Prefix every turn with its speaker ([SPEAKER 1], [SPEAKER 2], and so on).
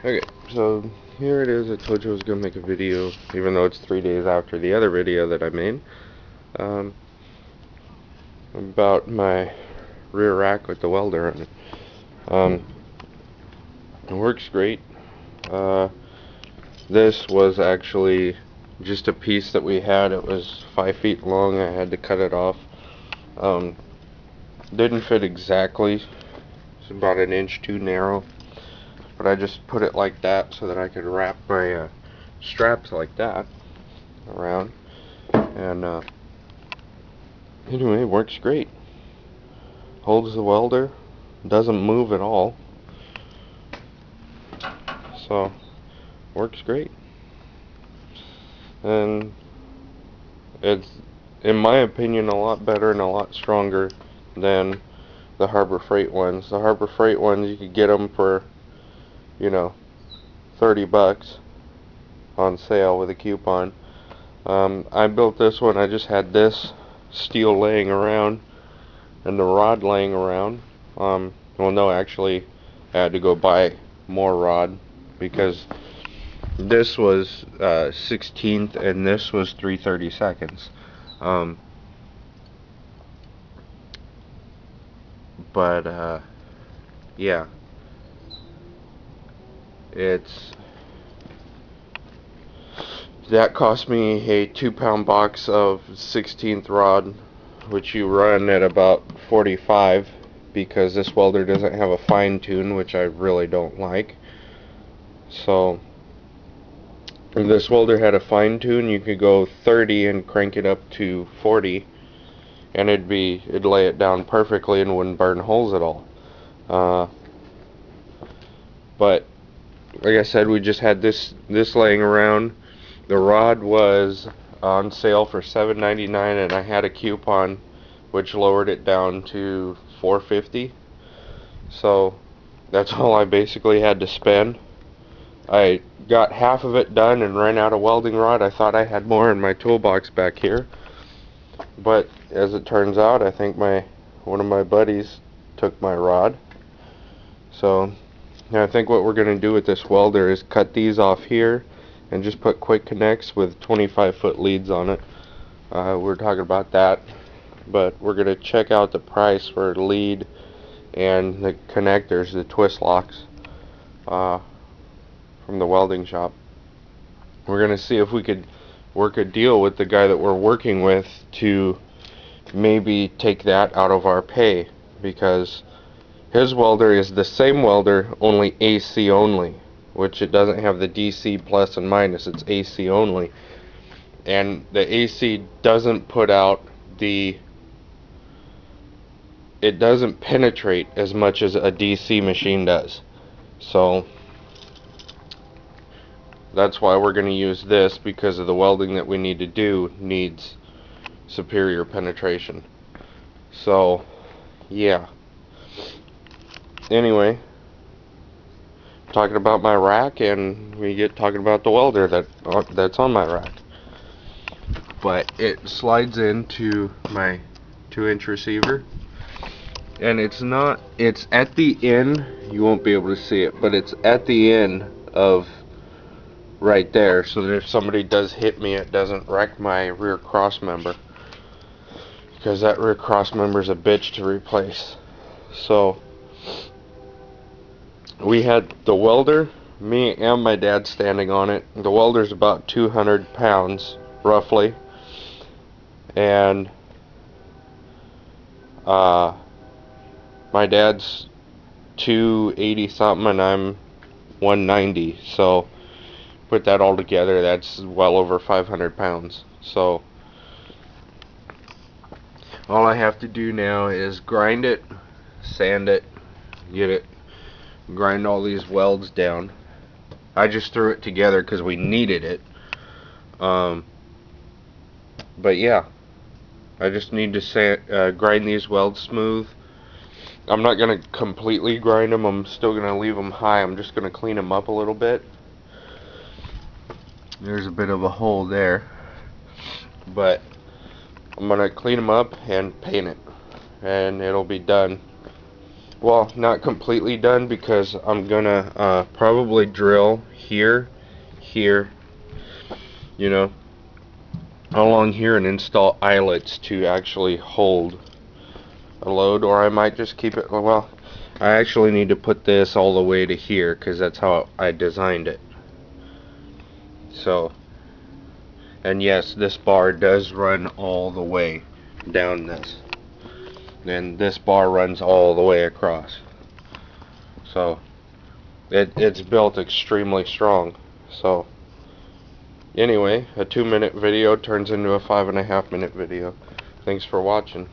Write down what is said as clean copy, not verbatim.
[SPEAKER 1] Okay, so here it is. I told you I was going to make a video, even though it's 3 days after the other video that I made, um, about my rear rack with the welder on it. It works great. Uh, this was actually just a piece that we had. It was 5 feet long. I had to cut it off. Didn't fit exactly. It's about an inch too narrow. But I just put it like that so that I could wrap my straps like that around. And anyway, it works great. Holds the welder. Doesn't move at all. So, works great. And it's, in my opinion, a lot better and a lot stronger than the Harbor Freight ones. The Harbor Freight ones, you could get them for, you know, 30 bucks on sale with a coupon. I built this one. I just had this steel laying around and the rod laying around. Well, no, actually, I had to go buy more rod because this was 16th and this was 3/32. But yeah, that cost me a 2-pound box of 16th rod, which you run at about 45 because this welder doesn't have a fine tune, which I really don't like. So if this welder had a fine tune, you could go 30 and crank it up to 40 and it'd lay it down perfectly and wouldn't burn holes at all. But like I said, we just had this laying around. The rod was on sale for $7.99 and I had a coupon which lowered it down to $4.50. So that's all I basically had to spend. I got half of it done and ran out of welding rod. I thought I had more in my toolbox back here, but as it turns out, I think one of my buddies took my rod. So I think what we're going to do with this welder is cut these off here and just put quick connects with 25-foot leads on it. We're talking about that, but we're going to check out the price for lead and the connectors, the twist locks, from the welding shop. We're going to see if we could work a deal with the guy that we're working with to maybe take that out of our pay, because his welder is the same welder, only AC only, which it doesn't have the DC plus and minus, it's AC only. And the AC doesn't put out it doesn't penetrate as much as a DC machine does. So that's why we're going to use this, because of the welding that we need to do needs superior penetration. So yeah. Anyway, talking about my rack, and we get talking about the welder that's on my rack. But it slides into my 2-inch receiver, and it's at the end. You won't be able to see it, but it's at the end of right there, so that if somebody does hit me, it doesn't wreck my rear cross member, because that rear cross member is a bitch to replace. So we had the welder, me and my dad standing on it. The welder's about 200 pounds roughly, and my dad's 280 something and I'm 190, so put that all together, that's well over 500 pounds. So all I have to do now is grind it, sand it, grind all these welds down. I just threw it together because we needed it. But yeah, I just need to grind these welds smooth. I'm not going to completely grind them. I'm still going to leave them high. I'm just going to clean them up a little bit. There's a bit of a hole there, but I'm going to clean them up and paint it, and it'll be done. well, not completely done, because I'm gonna probably drill here, you know, along here, and install eyelets to actually hold a load, or I might just keep it, well, I actually need to put this all the way to here because that's how I designed it. So, and yes, this bar does run all the way down this. Then this bar runs all the way across. So, it's built extremely strong. So, anyway, a 2-minute video turns into a 5.5-minute video. Thanks for watching.